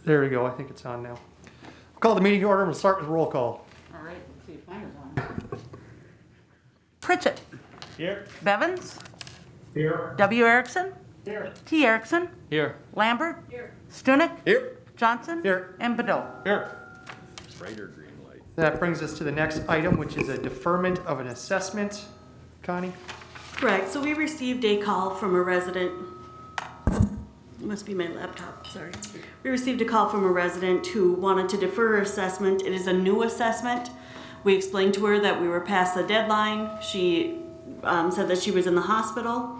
There we go. I think it's on now. Call the meeting to order. We'll start with roll call. All right, let's see if mine is on. Pritchett. Here. Bevins. Here. W. Erickson. Here. T. Erickson. Here. Lambert. Here. Stunek. Here. Johnson. Here. And Bedell. Here. Brighter green light. That brings us to the next item, which is a deferment of an assessment. Connie? Correct. So we received a call from a resident. It must be my laptop, sorry. We received a call from a resident who wanted to defer her assessment. It is a new assessment. We explained to her that we were past the deadline. She said that she was in the hospital.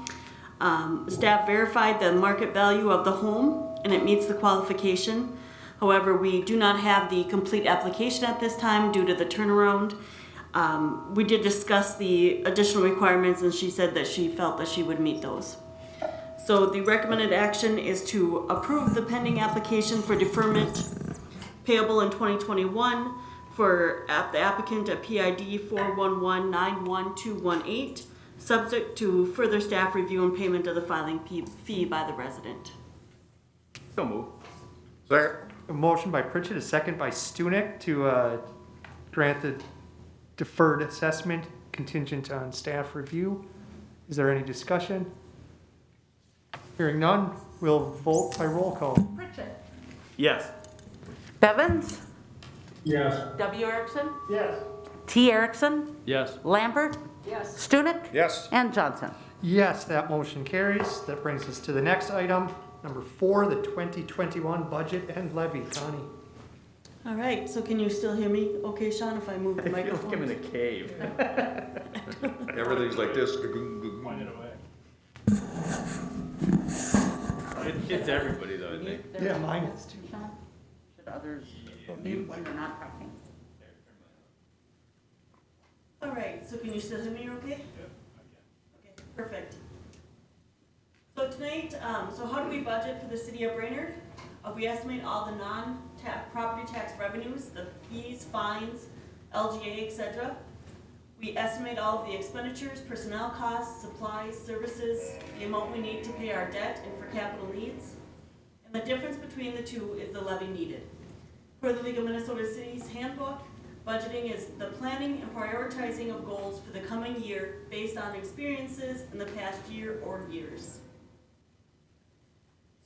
Staff verified the market value of the home and it meets the qualification. However, we do not have the complete application at this time due to the turnaround. We did discuss the additional requirements and she said that she felt that she would meet those. So the recommended action is to approve the pending application for deferment payable in 2021 for the applicant at PID 411-91218, subject to further staff review and payment of the filing fee by the resident. So move. Second. A motion by Pritchett, a second by Stunek to grant the deferred assessment contingent on staff review. Is there any discussion? Hearing none, we'll vote by roll call. Pritchett. Yes. Bevins. Yes. W. Erickson. Yes. T. Erickson. Yes. Lambert. Yes. Stunek. Yes. And Johnson. Yes, that motion carries. That brings us to the next item, number 4, the 2021 budget and levy. Connie? All right, so can you still hear me okay, Sean, if I move the I feel like I'm in microphone? a cave. Everything's like this. Point it away. It's everybody though, I think. Yeah, mine is too. Sean, should others mute when they're not talking? All right, so can you still hear me okay? Okay, perfect. So tonight, so how do we budget for the city of Brainerd? We estimate all the property tax revenues, the fees, fines, LGA, etc. We estimate all of the expenditures, personnel costs, supplies, services, the amount we need to pay our debt and for capital needs. And the difference between the two is the levy needed. Per the League of Minnesota Cities Handbook, budgeting is the planning and prioritizing of goals for the coming year based on experiences in the past year or years.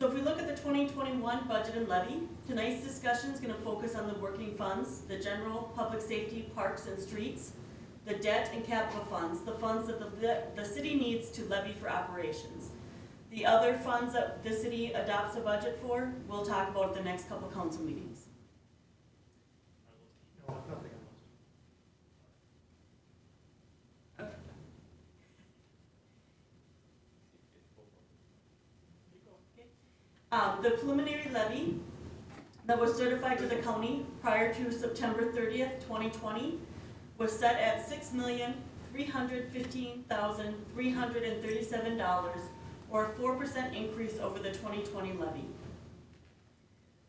So if we look at the 2021 budget and levy, tonight's discussion is going to focus on the working funds, the general, public safety, parks and streets, the debt and capital funds, the funds that the city needs to levy for operations. The other funds that the city adopts a budget for, we'll talk about at the next couple council meetings. The preliminary levy that was certified to the county prior to September 30th, 2020 was set at $6,315,337, or a 4% increase over the 2020 levy.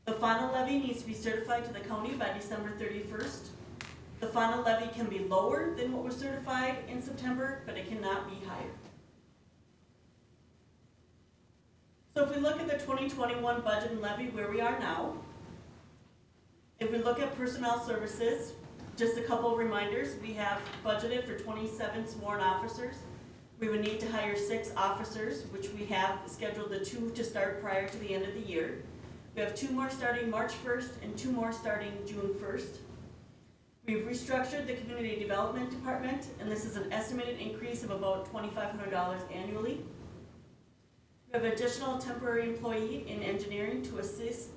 The final levy needs to be certified to the county by December 31st. The final levy can be lower than what was certified in September, but it cannot be higher. So if we look at the 2021 budget and levy where we are now, if we look at personnel services, just a couple of reminders, we have budgeted for 27 sworn officers. We would need to hire 6 officers, which we have scheduled the 2 to start prior to the end of the year. We have 2 more starting March 1st and 2 more starting June 1st. We've restructured the community development department, and this is an estimated increase of about $2,500 annually. We have an additional temporary employee in engineering to assist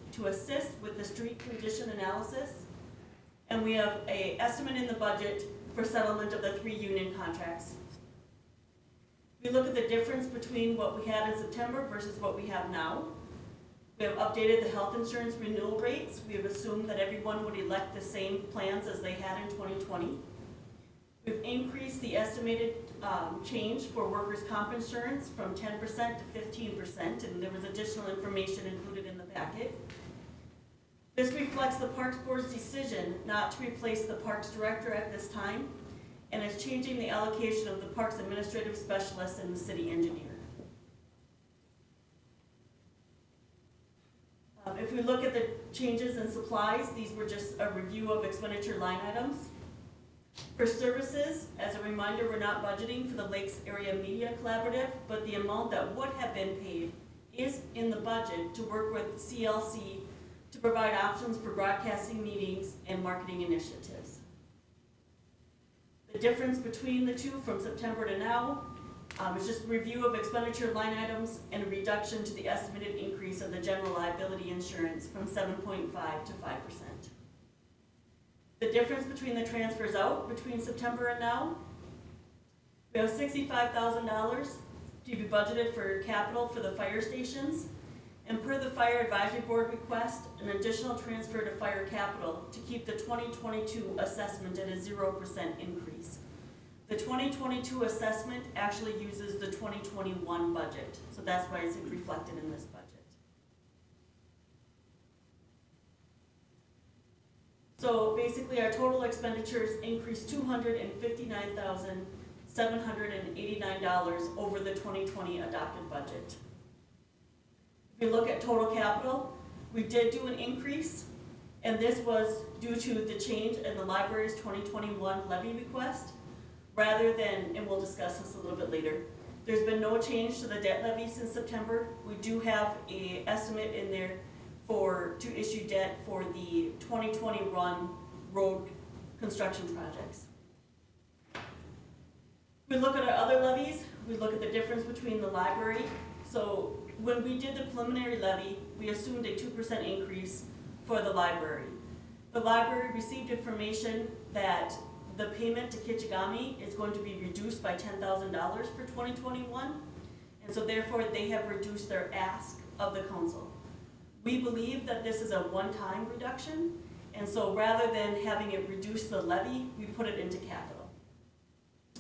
with the street condition analysis. And we have an estimate in the budget for settlement of the 3 union contracts. We look at the difference between what we had in September versus what we have now. We have updated the health insurance renewal rates. We have assumed that everyone would elect the same plans as they had in 2020. We've increased the estimated change for workers' comp insurance from 10% to 15%, and there was additional information included in the packet. This reflects the Parks Board's decision not to replace the Parks Director at this time, and is changing the allocation of the Parks Administrative Specialist and the City Engineer. If we look at the changes in supplies, these were just a review of expenditure line items. For services, as a reminder, we're not budgeting for the Lakes Area Media Collaborative, but the amount that would have been paid is in the budget to work with CLC to provide options for broadcasting meetings and marketing initiatives. The difference between the two from September to now is just review of expenditure line items and a reduction to the estimated increase of the general liability insurance from 7.5 to 5%. The difference between the transfers out between September and now, we have $65,000 to be budgeted for capital for the fire stations. And per the Fire Advisory Board request, an additional transfer to fire capital to keep the 2022 assessment at a 0% increase. The 2022 assessment actually uses the 2021 budget, so that's why it's reflected in this budget. So basically our total expenditures increased $259,789 over the 2020 adopted budget. If we look at total capital, we did do an increase, and this was due to the change in the library's 2021 levy request, rather than, and we'll discuss this a little bit later, there's been no change to the debt levy since September. We do have an estimate in there to issue debt for the 2020 run road construction projects. We look at our other levies, we look at the difference between the library. So when we did the preliminary levy, we assumed a 2% increase for the library. The library received information that the payment to Kichigami is going to be reduced by $10,000 for 2021, and so therefore they have reduced their ask of the council. We believe that this is a one-time reduction, and so rather than having it reduce the levy, we put it into capital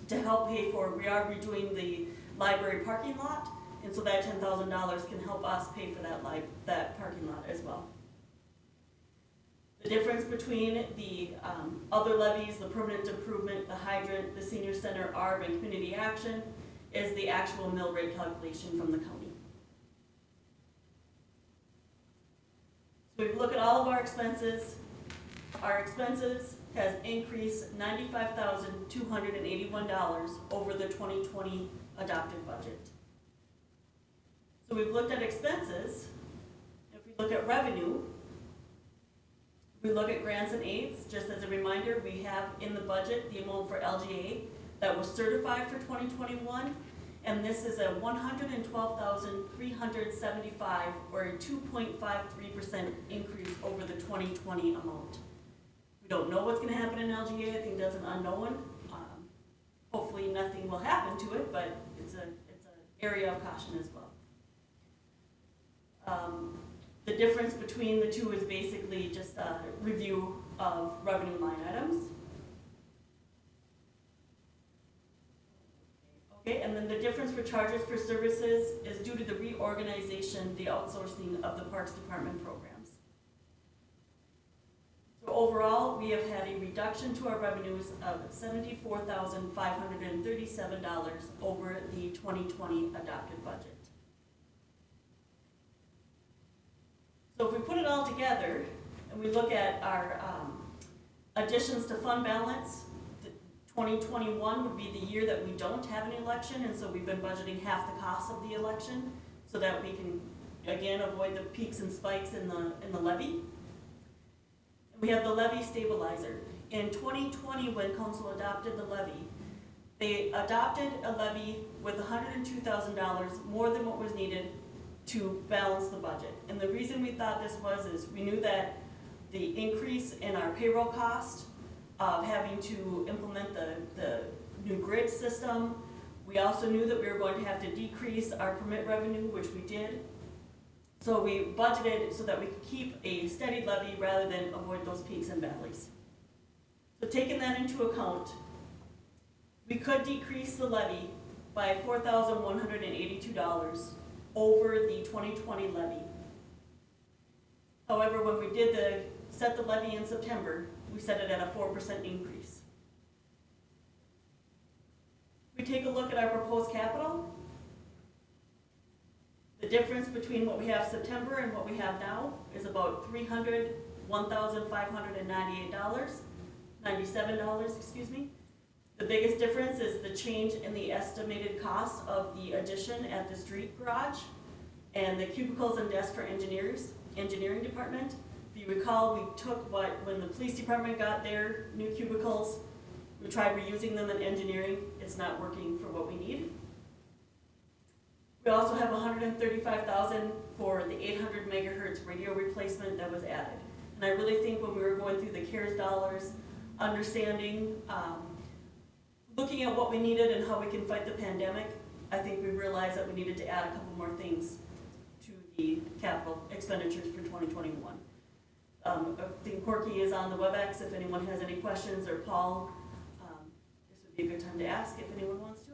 to help pay for, we are redoing the library parking lot, and so that $10,000 can help us pay for that parking lot as well. The difference between the other levies, the permanent improvement, the hydrant, the senior center, ARB, and community action, is the actual mill rate calculation from the county. So if we look at all of our expenses has increased $95,281 over the 2020 adopted budget. So we've looked at expenses. If we look at revenue, we look at grants and aids. Just as a reminder, we have in the budget the amount for LGA that was certified for 2021, and this is a $112,375, or a 2.53% increase over the 2020 amount. We don't know what's going to happen in LGA. I think that's an unknown. Hopefully nothing will happen to it, but it's an area of caution as well. The difference between the two is basically just a review of revenue line items. Okay, and then the difference for charges for services is due to the reorganization, the outsourcing of the Parks Department programs. So overall, we have had a reduction to our revenues of $74,537 over the 2020 adopted budget. So if we put it all together and we look at our additions to fund balance, 2021 would be the year that we don't have an election, and so we've been budgeting half the cost of the election so that we can, again, avoid the peaks and spikes in the levy. And we have the levy stabilizer. In 2020, when council adopted the levy, they adopted a levy with $102,000 more than what was needed to balance the budget. And the reason we thought this was is we knew that the increase in our payroll cost of having to implement the new grid system, we also knew that we were going to have to decrease our permit revenue, which we did. So we budgeted so that we could keep a steady levy rather than avoid those peaks and valleys. So taking that into account, we could decrease the levy by $4,182 over the 2020 levy. However, when we did set the levy in September, we set it at a 4% increase. We take a look at our proposed capital. The difference between what we have September and what we have now is about $1,598, excuse me. The biggest difference is the change in the estimated cost of the addition at the street garage and the cubicles and desks for engineering department. If you recall, we took when the police department got their new cubicles, we tried reusing them in engineering. It's not working for what we need. We also have $135,000 for the 800 megahertz radio replacement that was added. And I really think when we were going through the CARES dollars, understanding, looking at what we needed and how we can fight the pandemic, I think we realized that we needed to add a couple more things to the capital expenditures for 2021. I think Corky is on the WebEx if anyone has any questions, or Paul. This would be a good time to ask if anyone wants to.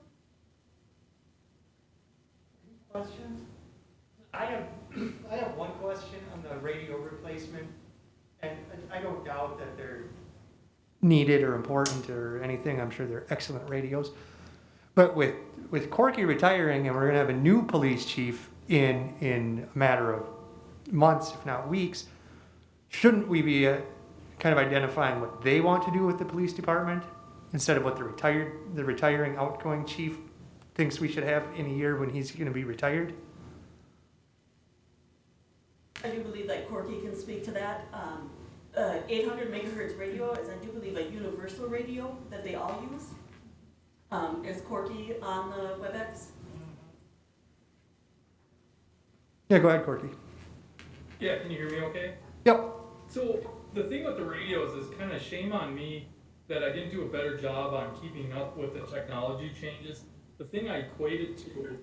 Questions? I have one question on the radio replacement, and I don't doubt that they're needed or important or anything. I'm sure they're excellent radios. But with Corky retiring and we're gonna have a new police chief in a matter of months, if not weeks, shouldn't we be kind of identifying what they want to do with the police department instead of what the retiring outgoing chief thinks we should have in a year when he's going to be retired? I do believe that Corky can speak to that. 800 megahertz radio is, I do believe, a universal radio that they all use. Is Corky on the WebEx? Yeah, go ahead, Corky. Yeah, can you hear me okay? Yep. So the thing with the radios is kind of shame on me that I didn't do a better job on keeping up with the technology changes. The thing I equated to,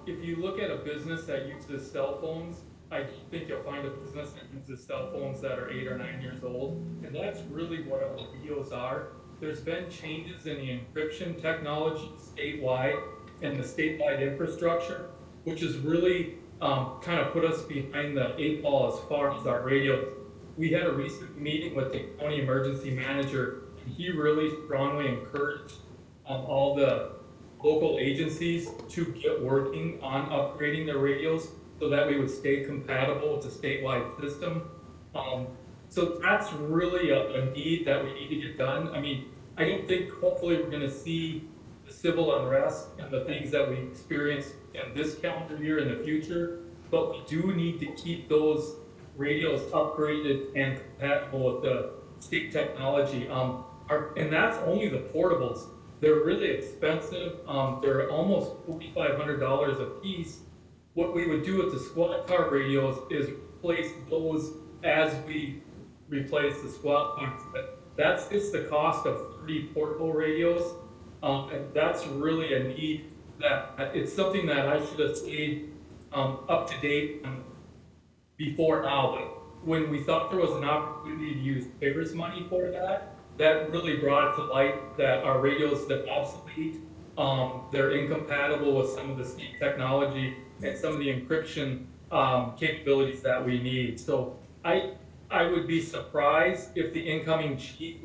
if you look at a business that uses cell phones, I don't think you'll find a business that uses cell phones that are 8 or 9 years old. And that's really what our radios are. There's been changes in the encryption technology statewide and the statewide infrastructure, which has really kind of put us behind the 8 ball as far as our radios. We had a recent meeting with the county emergency manager, and he really strongly encouraged all the local agencies to get working on upgrading their radios so that we would stay compatible with the statewide system. So that's really a need that we need to get done. I mean, I don't think hopefully we're gonna see the civil unrest and the things that we experienced in this calendar year in the future, but we do need to keep those radios upgraded and compatible with the state technology. And that's only the portables. They're really expensive. They're almost $4,500 a piece. What we would do with the squad car radios is replace those as we replace the squad cars. That's just the cost of 30 portable radios. And that's really a need that it's something that I should have stayed up to date before now. But when we thought there was an opportunity to use CARES money for that, that really brought it to light that our radios are obsolete. They're incompatible with some of the state technology and some of the encryption capabilities that we need. So I would be surprised if the incoming chief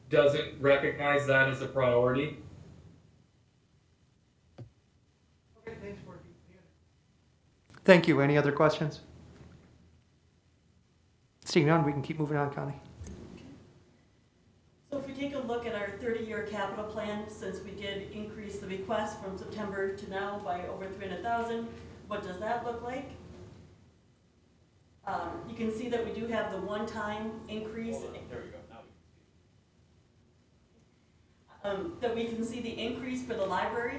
doesn't recognize that as a priority. Okay, thanks, Corky. Thank you. Any other questions? Seeing none, we can keep moving on, Connie. So if we take a look at our 30-year capital plan, since we did increase the request from September to now by over 300,000, what does that look like? You can see that we do have the one-time increase. Hold on, there we go, now we That we can see the increase for the library.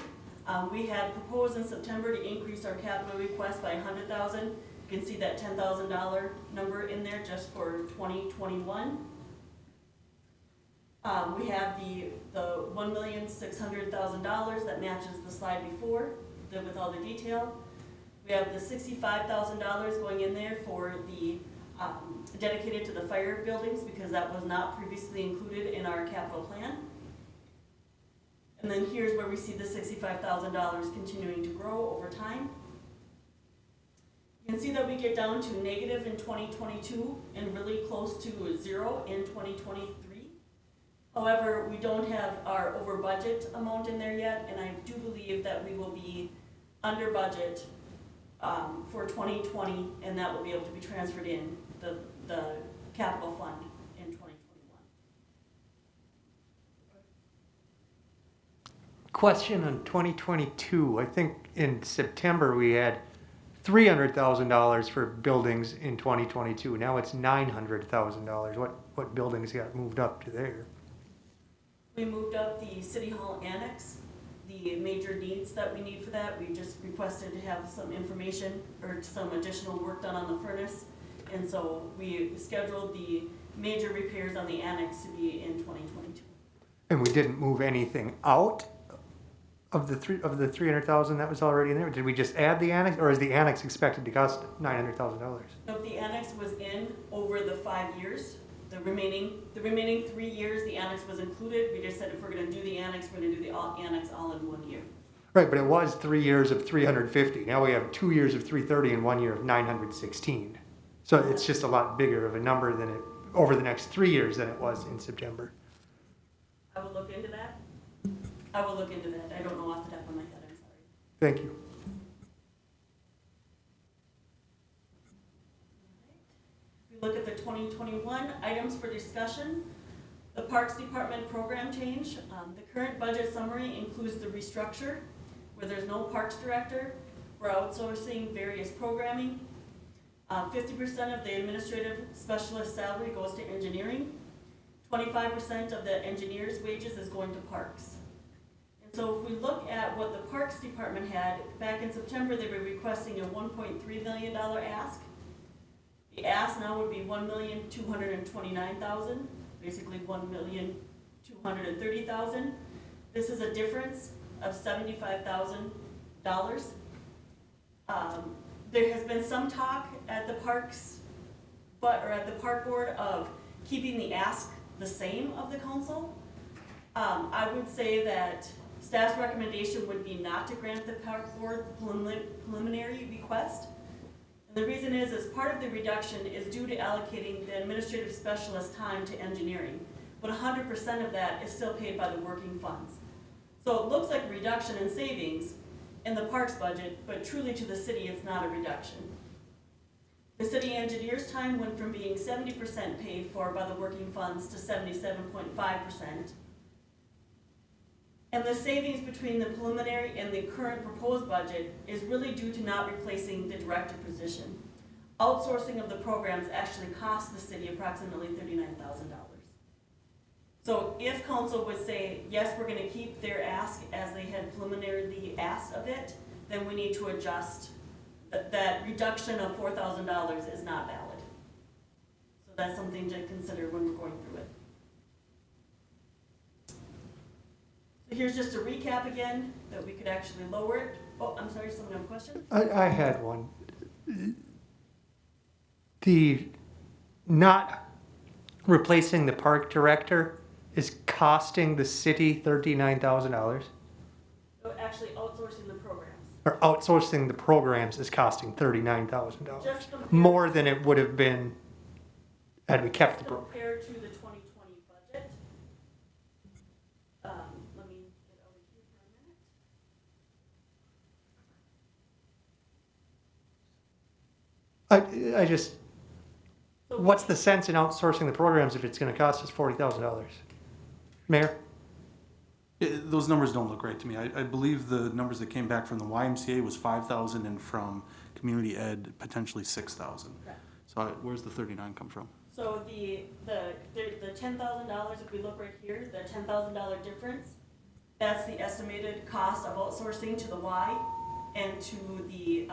We had proposed in September to increase our capital request by 100,000. You can see that $10,000 number in there just for 2021. We have the $1,600,000 that matches the slide before, with all the detail. We have the $65,000 going in there for the dedicated to the fire buildings because that was not previously included in our capital plan. And then here's where we see the $65,000 continuing to grow over time. You can see that we get down to negative in 2022 and really close to 0 in 2023. However, we don't have our over budget amount in there yet, and I do believe that we will be under budget for 2020, and that will be able to be transferred in the capital fund in 2021. Question on 2022. I think in September we had $300,000 for buildings in 2022. Now it's $900,000. What buildings got moved up to there? We moved up the City Hall Annex, the major needs that we need for that. We just requested to have some information or some additional work done on the furnace. And so we scheduled the major repairs on the annex to be in 2022. And we didn't move anything out of the 300,000 that was already in there? Did we just add the annex, or is the annex expected to cost $900,000? No, the annex was in over the 5 years. The remaining 3 years, the annex was included. We just said if we're gonna do the annex, we're gonna do the annex all in 1 year. Right, but it was 3 years of 350. Now we have 2 years of 330 and 1 year of 916. So it's just a lot bigger of a number than it, over the next 3 years than it was in September. I will look into that. I will look into that. I don't know off the top of my head, I'm sorry. Thank you. If we look at the 2021 items for discussion, the Parks Department program change. The current budget summary includes the restructure, where there's no Parks Director. We're outsourcing various programming. 50% of the administrative specialist salary goes to engineering. 25% of the engineer's wages is going to parks. And so if we look at what the Parks Department had, back in September, they were requesting a $1.3 million ask. The ask now would be $1,229,000, basically $1,230,000. This is a difference of $75,000. There has been some talk at the parks, at the park board of keeping the ask the same of the council. I would say that staff's recommendation would be not to grant the park board preliminary request. And the reason is part of the reduction is due to allocating the administrative specialist time to engineering, but 100% of that is still paid by the working funds. So it looks like a reduction in savings in the parks budget, but truly to the city, it's not a reduction. The city engineer's time went from being 70% paid for by the working funds to 77.5%. And the savings between the preliminary and the current proposed budget is really due to not replacing the director position. Outsourcing of the programs actually cost the city approximately $39,000. So if council would say, yes, we're gonna keep their ask as they had preliminarily asked of it, then we need to adjust. That reduction of $4,000 is not valid. So that's something to consider when we're going through it. So here's just a recap again, that we could actually lower it. Oh, I'm sorry, someone have a question? I had one. The not replacing the park director is costing the city $39,000, So actually outsourcing the programs. or outsourcing the programs is costing $39,000, Just compared- more than it would have been had we kept the Just program. compared to the 2020 budget. Let me get over here for a minute. I just, So what's the sense in outsourcing the programs if it's going to cost us $40,000? Mayor? Those numbers don't look right to me. I believe the numbers that came back from the YMCA was 5,000 and from community ed, potentially 6,000. Correct. So where's the 39 come from? So the $10,000, if we look right here, the $10,000 difference, that's the estimated cost of outsourcing to the Y and to the,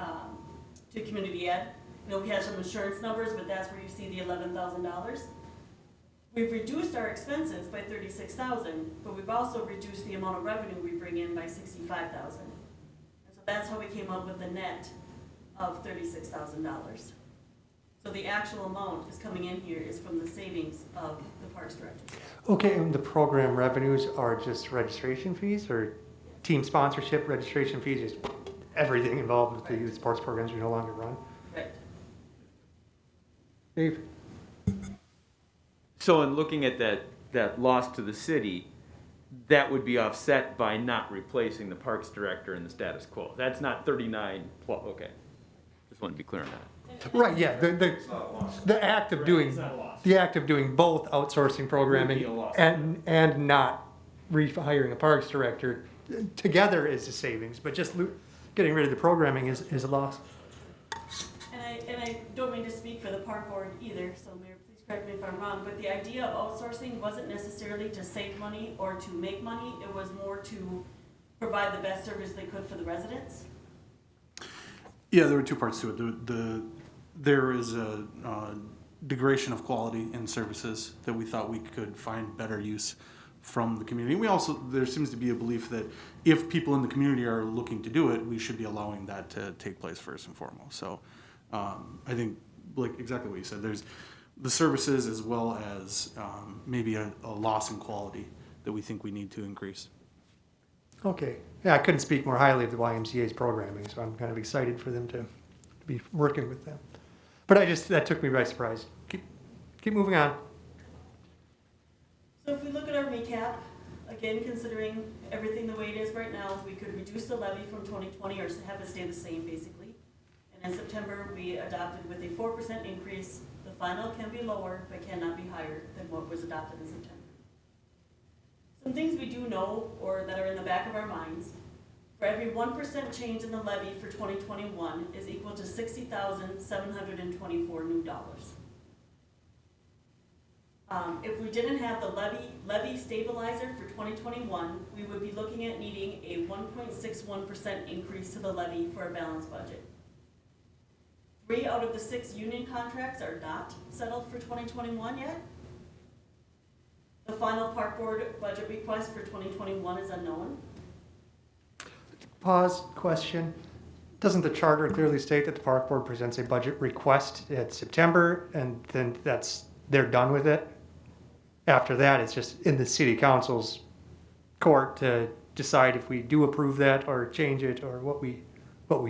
to community ed. You know, we have some insurance numbers, but that's where you see the $11,000. We've reduced our expenses by $36,000, but we've also reduced the amount of revenue we bring in by $65,000. And so that's how we came up with the net of $36,000. So the actual amount is coming in here is from the savings of the Parks Director. Okay, and the program revenues are just registration fees, or team sponsorship, registration fees, just everything involved with the youth sports programs we no longer run? Right. Dave? So in looking at that loss to the city, that would be offset by not replacing the parks director in the status quo. That's not 39, well, okay. Just want to be clear on that. Right, yeah, the act of doing, the act of doing both outsourcing programming Would be a loss. and not rehiring a parks director together is a savings, but just getting rid of the programming is a loss. And I don't mean to speak for the park board either, so Mayor, please correct me if I'm wrong, but the idea of outsourcing wasn't necessarily to save money or to make money, it was more to provide the best service they could for the residents. Yeah, there were two parts to it. There is a degradation of quality in services that we thought we could find better use from the community. We also, there seems to be a belief that if people in the community are looking to do it, we should be allowing that to take place first and foremost. So I think, like exactly what you said, there's the services as well as maybe a loss in quality that we think we need to increase. Okay, yeah, I couldn't speak more highly of the YMCA's programming, so I'm kind of excited for them to be working with them. But that took me by surprise. Keep moving on. So if we look at our recap, again, considering everything the way it is right now, we could reduce the levy from 2020 or have it stay the same basically. And in September, we adopted with a 4% increase. The final can be lower, but cannot be higher than what was adopted in September. Some things we do know, or that are in the back of our minds, for every 1% change in the levy for 2021 is equal to $60,724 new dollars. If we didn't have the levy stabilizer for 2021, we would be looking at needing a 1.61% increase to the levy for a balanced budget. 3 out of the 6 union contracts are not settled for 2021 yet. The final park board budget request for 2021 is unknown. Pause, question. Doesn't the charter clearly state that the park board presents a budget request at September and then they're done with it? After that, it's just in the city council's court to decide if we do approve that or change it or what we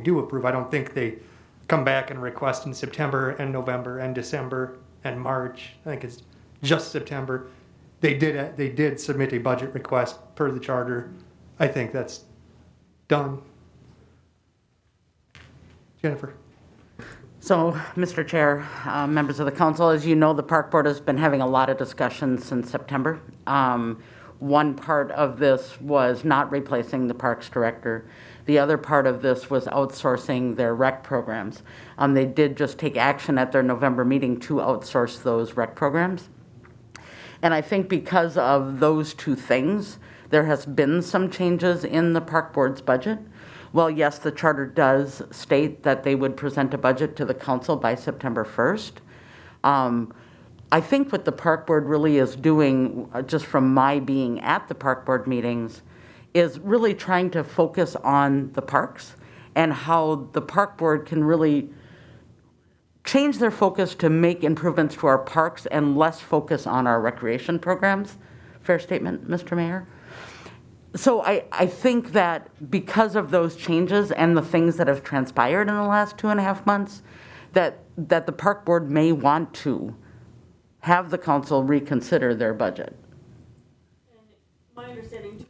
do approve. I don't think they come back and request in September and November and December and March. I think it's just September. They did submit a budget request per the charter. I think that's done. Jennifer. So, Mr. Chair, members of the council, as you know, the park board has been having a lot of discussions since September. One part of this was not replacing the parks director. The other part of this was outsourcing their rec programs. They did just take action at their November meeting to outsource those rec programs. And I think because of those two things, there has been some changes in the park board's budget. Well, yes, the charter does state that they would present a budget to the council by September 1st. I think what the park board really is doing, just from my being at the park board meetings, is really trying to focus on the parks and how the park board can really change their focus to make improvements to our parks and less focus on our recreation programs. Fair statement, Mr. Mayor? So I think that because of those changes and the things that have transpired in the last 2.5 months, that the park board may want to have the council reconsider their budget. And my understanding too would be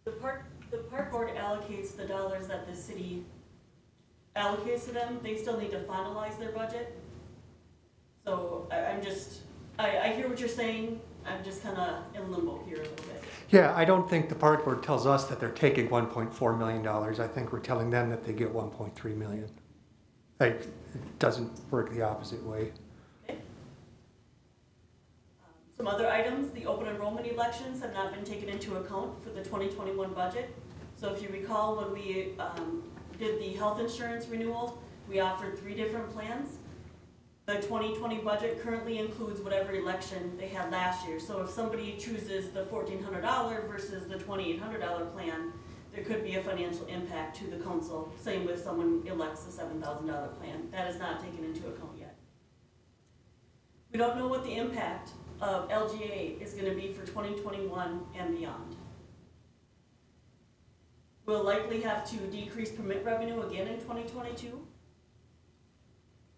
the park board has, the park board allocates the dollars that the city allocates to them. They still need to finalize their budget. So I hear what you're saying. I'm just kind of in limbo here a little bit. Yeah, I don't think the park board tells us that they're taking $1.4 million. I think we're telling them that they get $1.3 million. It doesn't work the opposite way. Okay. Some other items, the open enrollment elections have not been taken into account for the 2021 budget. So if you recall, when we did the health insurance renewal, we offered 3 different plans. The 2020 budget currently includes whatever election they had last year. So if somebody chooses the $1,400 versus the $2,800 plan, there could be a financial impact to the council. Same with someone elects the $7,000 plan. That is not taken into account yet. We don't know what the impact of LGA is going to be for 2021 and beyond. We'll likely have to decrease permit revenue again in 2022.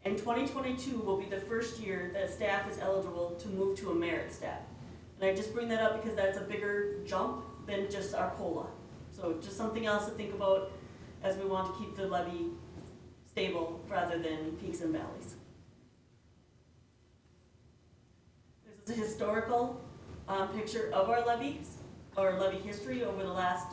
And 2022 will be the first year that staff is eligible to move to a merit staff. And I just bring that up because that's a bigger jump than just our COLA. So just something else to think about. as we want to keep the levy stable rather than peaks and valleys. This is a historical picture of our levies, or levy history over the last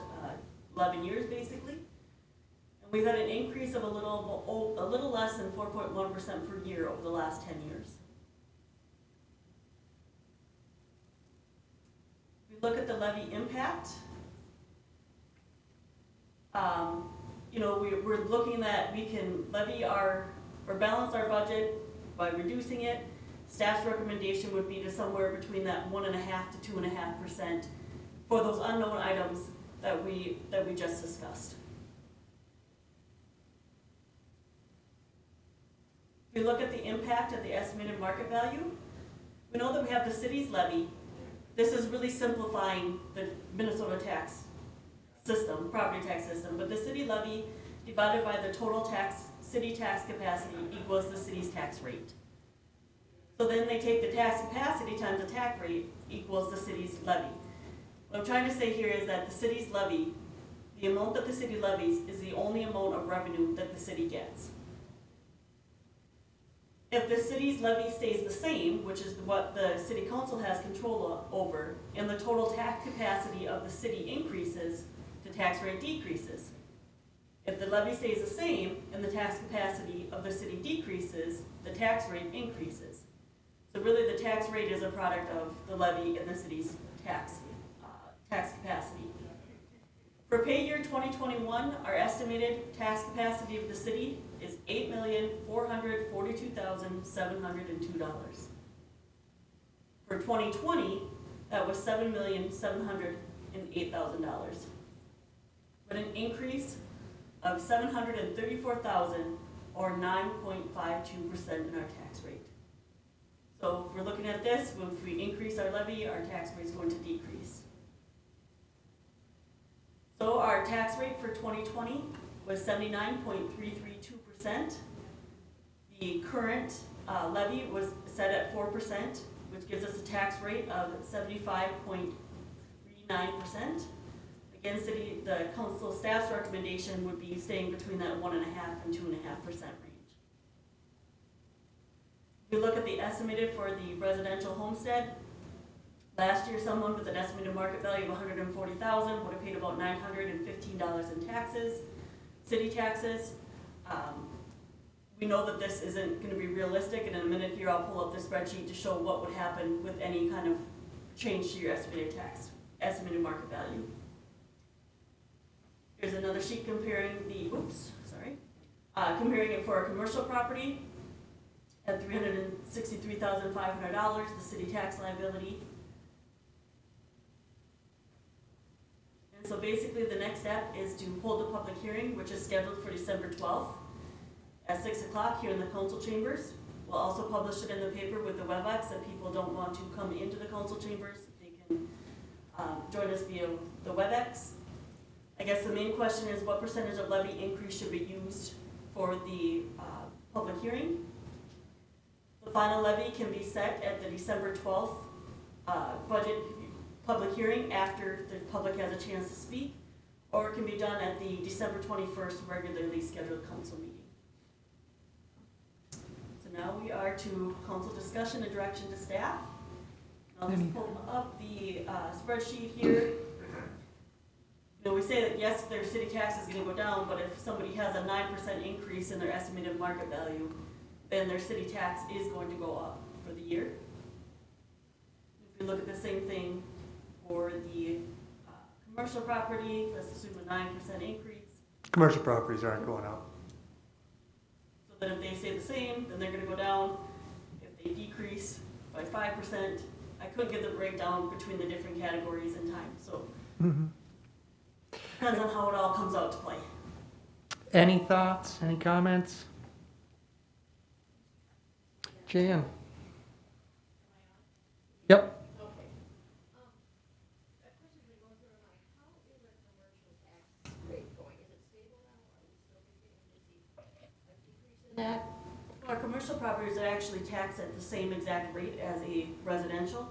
11 years, basically. And we've had an increase of a little less than 4.1% per year over the last 10 years. If we look at the levy impact, you know, we're looking that we can levy or balance our budget by reducing it. Staff's recommendation would be to somewhere between that 1.5% to 2.5% for those unknown items that we just discussed. If we look at the impact of the estimated market value, we know that we have the city's levy. This is really simplifying the Minnesota tax system, property tax system, but the city levy divided by the total city tax capacity equals the city's tax rate. So then they take the tax capacity times the tax rate equals the city's levy. What I'm trying to say here is that the city's levy, the amount that the city levies is the only amount of revenue that the city gets. If the city's levy stays the same, which is what the city council has control over, and the total tax capacity of the city increases, the tax rate decreases. If the levy stays the same and the tax capacity of the city decreases, the tax rate increases. So really the tax rate is a product of the levy and the city's tax capacity. For pay year 2021, our estimated tax capacity of the city is $8,442,702. For 2020, that was $7,708,000. But an increase of $734,000 or 9.52% in our tax rate. So if we're looking at this, if we increase our levy, our tax rate is going to decrease. So our tax rate for 2020 was 79.332%. The current levy was set at 4%, which gives us a tax rate of 75.39%. Again, the council staff's recommendation would be staying between that 1.5% and 2.5% range. If we look at the estimated for the residential homestead, last year someone with an estimated market value of $140,000 would have paid about $915 in taxes, city taxes. We know that this isn't going to be realistic, and in a minute here I'll pull up the spreadsheet to show what would happen with any kind of change to your estimated market value. Here's another sheet comparing comparing it for a commercial property at $363,500, the city tax liability. And so basically the next step is to hold a public hearing, which is scheduled for December 12th at 6 o'clock here in the council chambers. We'll also publish it in the paper with the WebEx if people don't want to come into the council chambers. They can join us via the WebEx. I guess the main question is what percentage of levy increase should be used for the public hearing. The final levy can be set at the December 12th budget public hearing after the public has a chance to speak, or it can be done at the December 21st regularly scheduled council meeting. So now we are to council discussion and direction to staff. I'll just pull up the spreadsheet here. You know, we say that yes, their city tax is going to go down, but if somebody has a 9% increase in their estimated market value, then their city tax is going to go up for the year. If we look at the same thing for the commercial property, let's assume a 9% increase. Commercial properties aren't going up. So then if they stay the same, then they're going to go down. If they decrease by 5%, I couldn't get the breakdown between the different categories in time. So depends on how it all comes out to play. Any thoughts, any comments? Jan? Yep. Okay. A question been going through my mind. How is our commercial tax rate going? Is it stable now, or are we still continuing to see a decrease in that? Our commercial properties are actually taxed at the same exact rate as a residential.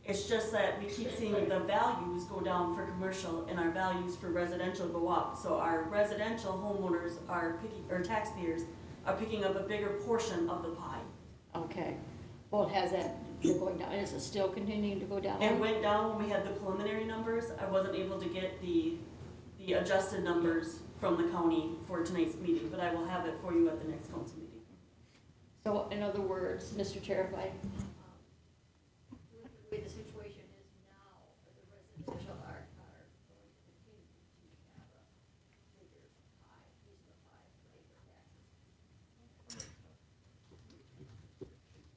It's just that we keep seeing the values go down for commercial and our values for residential go up. So our residential homeowners are picking, or taxpayers are picking up a bigger portion of the pie. Okay. Well, has that been going down? Is it still continuing to go down? It went down when we had the preliminary numbers. I wasn't able to get the adjusted numbers from the county for tonight's meeting, but I will have it for you at the next council meeting. So in other words, Mr. Chair, if I, with the way the situation is now, the residential are going to continue to have a bigger pie, piece of the pie, for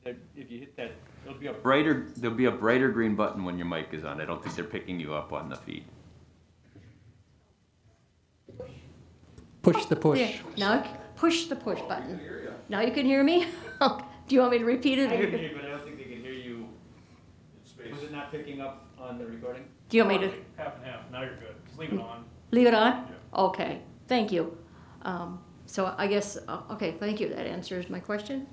taxes. If you hit that, there'll be a brighter green button when your mic is on. I don't think they're picking you up on the feed. Push the push. There. Now, push the push button. Now you can hear me? Do you want me to repeat it? I can hear you, but I don't think they can hear you. Was it not picking up on the recording? Do you want me to Half and half, now you're good, just leave it on. leave it on? Okay, thank you. So I guess, okay, thank you. That answers my question.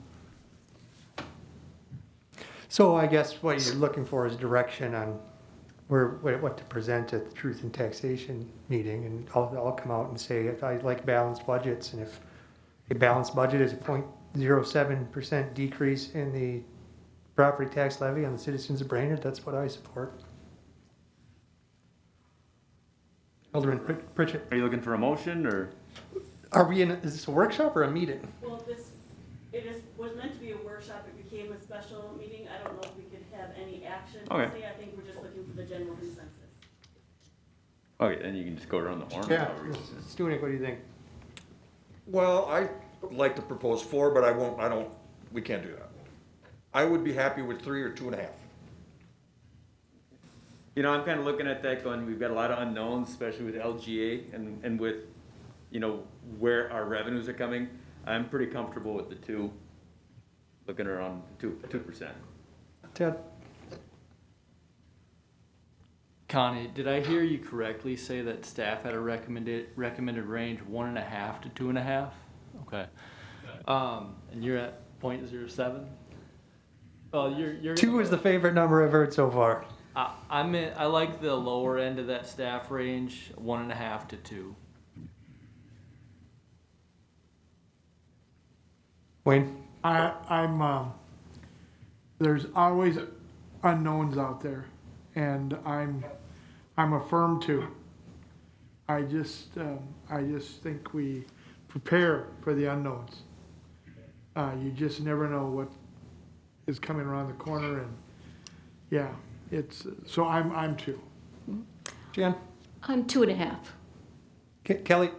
So I guess what you're looking for is direction on what to present at the Truth in Taxation meeting, and I'll come out and say if I like balanced budgets, and if a balanced budget is a 0.07% decrease in the property tax levy on the citizens of Brainerd, that's what I support. Alderman Pritchett, Are you looking for a motion or? is this a workshop or a meeting? Well, was meant to be a workshop, it became a special meeting, I don't know if we could have any action per Okay. se, I think we're just looking for the general consensus. Okay, then you can just go around the horn. Yeah, Stunek, what do you think? Well, I like to propose 4, but we can't do that. I would be happy with 3 or 2.5. You know, I'm kind of looking at that going, we've got a lot of unknowns, especially with LGA and with, you know, where our revenues are coming. I'm pretty comfortable with the 2, looking around 2%. Ted? Connie, did I hear you correctly say that staff had a recommended range 1.5 to 2.5? Okay. And you're at 0.07? Well, you're 2 is the favorite number I've heard so far. I like the lower end of that staff range, 1.5 to 2. Wayne? There's always unknowns out there, and I'm a firm 2. I just think we prepare for the unknowns. You just never know what is coming around the corner, and yeah, so I'm 2. Jan? I'm 2.5. Kelly?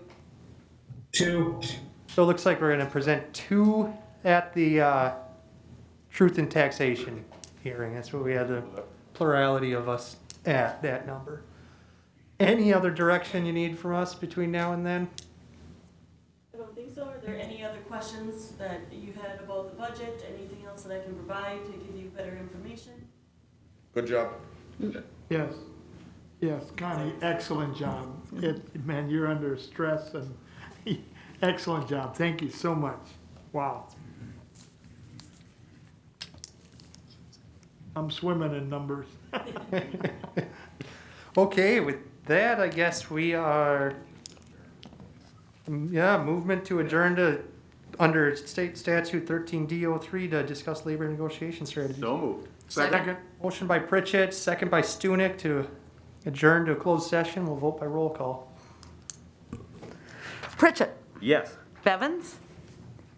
2. So it looks like we're gonna present 2 at the Truth in Taxation hearing. That's what we had the plurality of us at, that number. Any other direction you need from us between now and then? I don't think so. Are there any other questions that you had about the budget? Anything else that I can provide to give you better information? Good job. Yes, Connie, excellent job. Man, you're under stress, and excellent job. Thank you so much. Wow. I'm swimming in numbers. Okay, with that, I guess we are, movement to adjourn to, under state statute 13D03 to discuss labor negotiation strategy. So moved. Second. Motion by Pritchett, second by Stunek to adjourn to a closed session. We'll vote by roll call. Pritchett. Yes. Bevins.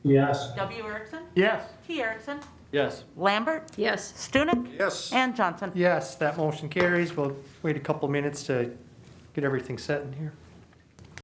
Yes. W. Erickson. Yes. T. Erickson. Yes. Lambert. Yes. Stunek. Yes. And Johnson. Yes, that motion carries. We'll wait a couple minutes to get everything set in here.